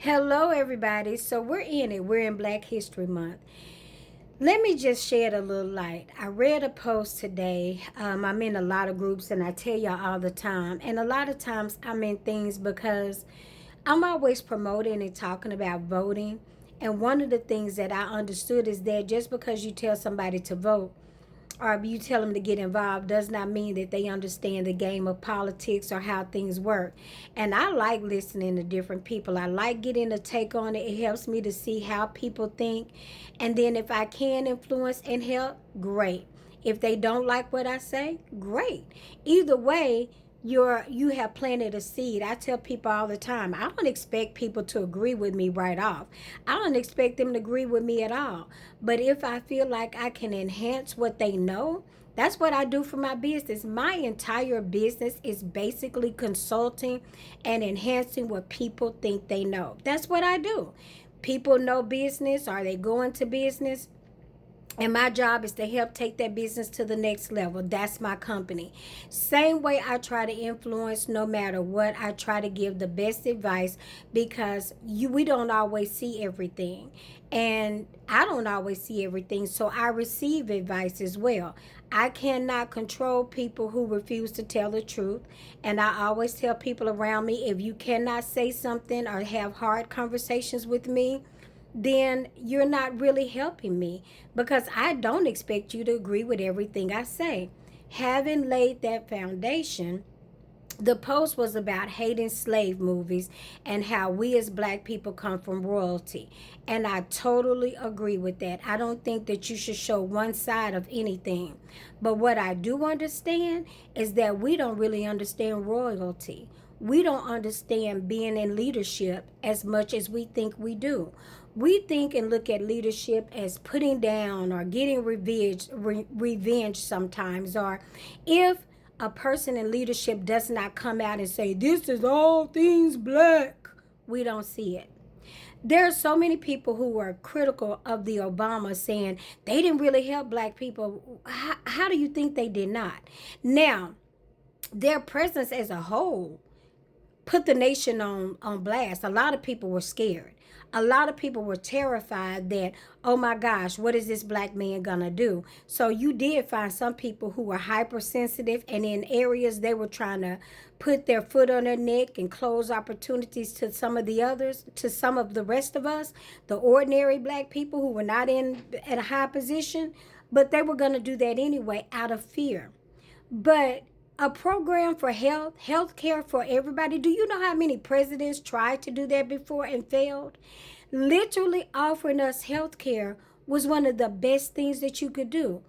Hello, everybody. So we're in it. We're in Black History Month. Let me just shed a little light. I read a post today. I'm in a lot of groups, and I tell y'all all the time. And a lot of times I'm in things because I'm always promoting and talking about voting. And one of the things that I understood is that just because you tell somebody to vote, or you tell them to get involved does not mean that they understand the game of politics or how things work. And I like listening to different people. I like getting a take on it. It helps me to see how people think. And then if I can influence and help, great. If they don't like what I say, great. Either way, you have planted a seed. I tell people all the time, I don't expect people to agree with me right off. I don't expect them to agree with me at all. But if I feel like I can enhance what they know, that's what I do for my business. My entire business is basically consulting and enhancing what people think they know. That's what I do. People know business. Are they going to business? And my job is to help take that business to the next level. That's my company. Same way I try to influence no matter what. I try to give the best advice because we don't always see everything. And I don't always see everything. So I receive advice as well. I cannot control people who refuse to tell the truth. And I always tell people around me, if you cannot say something or have hard conversations with me, then you're not really helping me because I don't expect you to agree with everything I say. Having laid that foundation, the post was about hating slave movies and how we as black people come from royalty. And I totally agree with that. I don't think that you should show one side of anything. But what I do understand is that we don't really understand royalty. We don't understand being in leadership as much as we think we do. We think and look at leadership as putting down or getting revenge sometimes, or if a person in leadership does not come out and say, this is all things black, we don't see it. There are so many people who are critical of the Obama saying they didn't really help black people. How do you think they did not? Now, their presence as a whole put the nation on blast. A lot of people were scared. A lot of people were terrified that, oh my gosh, what is this black man gonna do? So you did find some people who were hypersensitive, and in areas they were trying to put their foot on their neck and close opportunities to some of the others, to some of the rest of us, the ordinary black people who were not in at a high position, but they were gonna do that anyway out of fear. But a program for health care for everybody. Do you know how many presidents tried to do that before and failed? Literally offering us health care was one of the best things that you could do.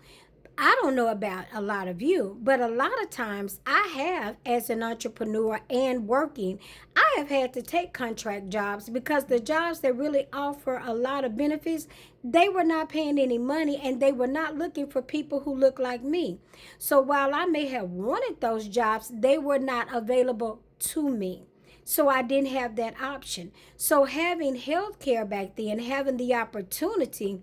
I don't know about a lot of you, but a lot of times I have, as an entrepreneur and working, I have had to take contract jobs because the jobs that really offer a lot of benefits, they were not paying any money and they were not looking for people who look like me. So while I may have wanted those jobs, they were not available to me. So I didn't have that option. So having health care back then, having the opportunity,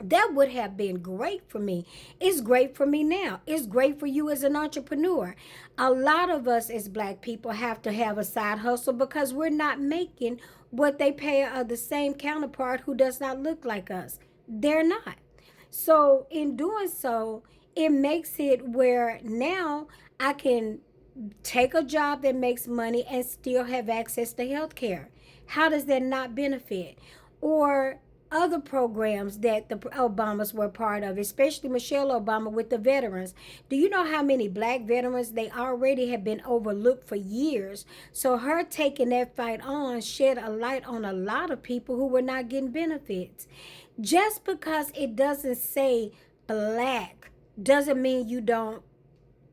that would have been great for me. It's great for me now. It's great for you as an entrepreneur. A lot of us as black people have to have a side hustle because we're not making what they pay the same counterpart who does not look like us. They're not. So in doing so, it makes it where now I can take a job that makes money and still have access to health care. How does that not benefit? Or other programs that the Obamas were part of, especially Michelle Obama with the veterans. Do you know how many black veterans they already have been overlooked for years? So her taking that fight on shed a light on a lot of people who were not getting benefits. Just because it doesn't say black doesn't mean you don't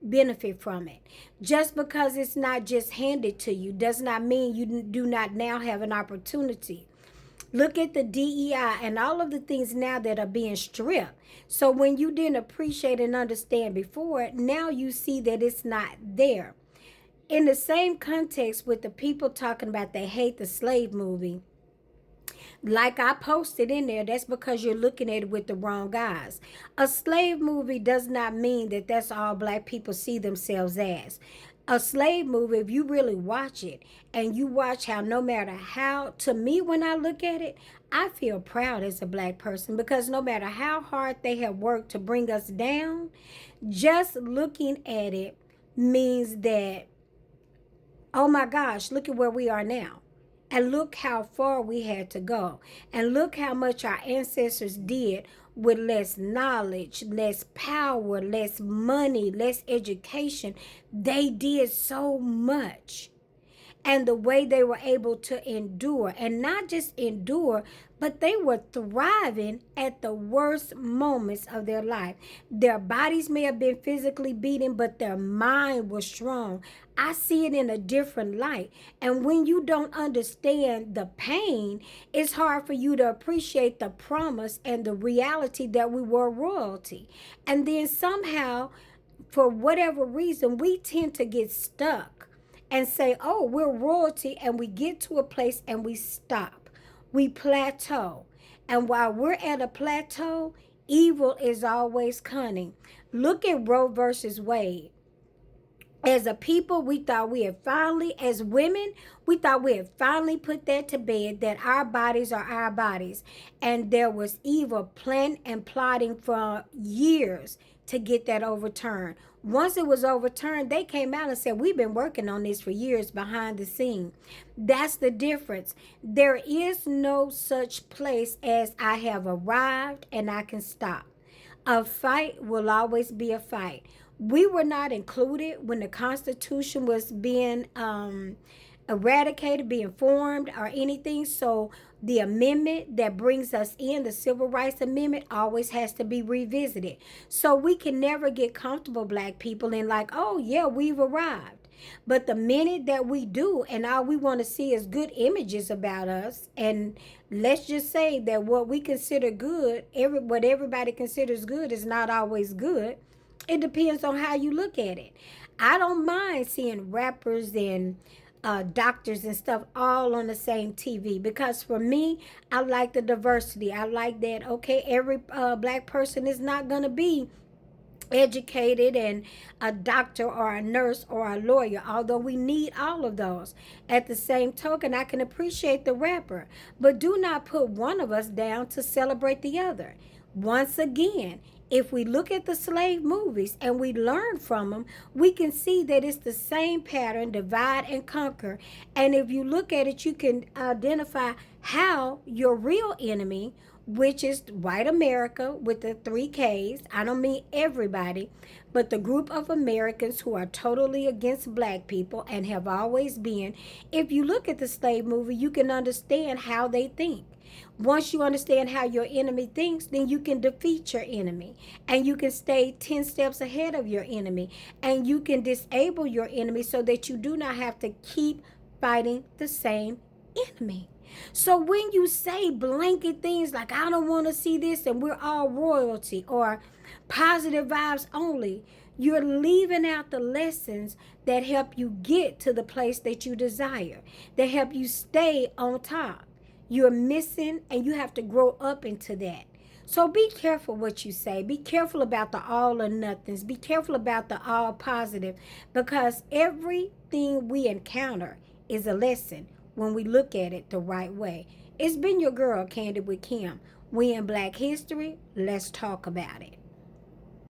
benefit from it. Just because it's not just handed to you does not mean you do not now have an opportunity. Look at the DEI and all of the things now that are being stripped. So when you didn't appreciate and understand before, now you see that it's not there. In the same context with the people talking about they hate the slave movie, like I posted in there, that's because you're looking at it with the wrong eyes. A slave movie does not mean that that's all black people see themselves as. A slave movie, if you really watch it and you watch how, no matter how, to me, when I look at it, I feel proud as a black person, because no matter how hard they have worked to bring us down, just looking at it means that, oh my gosh, look at where we are now. And look how far we had to go. And look how much our ancestors did with less knowledge, less power, less money, less education. They did so much. And the way they were able to endure, and not just endure, but they were thriving at the worst moments of their life. Their bodies may have been physically beaten, but their mind was strong. I see it in a different light. And when you don't understand the pain, it's hard for you to appreciate the promise and the reality that we were royalty. And then somehow, for whatever reason, we tend to get stuck and say, oh, we're royalty, and we get to a place and we stop. We plateau. And while we're at a plateau, evil is always cunning. Look at Roe versus Wade. As a people, we thought we had finally, as women, we thought we had finally put that to bed, that our bodies are our bodies. And there was evil planned and plotting for years to get that overturned. Once it was overturned, they came out and said, we've been working on this for years behind the scene. That's the difference. There is no such place as I have arrived and I can stop. A fight will always be a fight. We were not included when the Constitution was being eradicated, being formed, or anything. So the amendment that brings us in, the Civil Rights Amendment, always has to be revisited. So we can never get comfortable, black people, in like, oh yeah, we've arrived. But the minute that we do, and all we want to see is good images about us, and let's just say that what we consider good, what everybody considers good, is not always good. It depends on how you look at it. I don't mind seeing rappers and doctors and stuff all on the same TV, because for me, I like the diversity. I like that, okay, every black person is not going to be educated and a doctor or a nurse or a lawyer, although we need all of those. At the same token, I can appreciate the rapper, but do not put one of us down to celebrate the other. Once again, if we look at the slave movies and we learn from them, we can see that it's the same pattern, divide and conquer. And if you look at it, you can identify how your real enemy, which is white America with the 3 Ks. I don't mean everybody, but the group of Americans who are totally against black people and have always been. If you look at the slave movie, you can understand how they think. Once you understand how your enemy thinks, then you can defeat your enemy, and you can stay 10 steps ahead of your enemy, and you can disable your enemy so that you do not have to keep fighting the same enemy. So when you say blanket things like, I don't want to see this and we're all royalty, or positive vibes only, you're leaving out the lessons that help you get to the place that you desire, that help you stay on top. You're missing, and you have to grow up into that. So be careful what you say. Be careful about the all or nothings. Be careful about the all positive, because everything we encounter is a lesson when we look at it the right way. It's been your girl, Candid with Kim. We in Black History. Let's talk about it.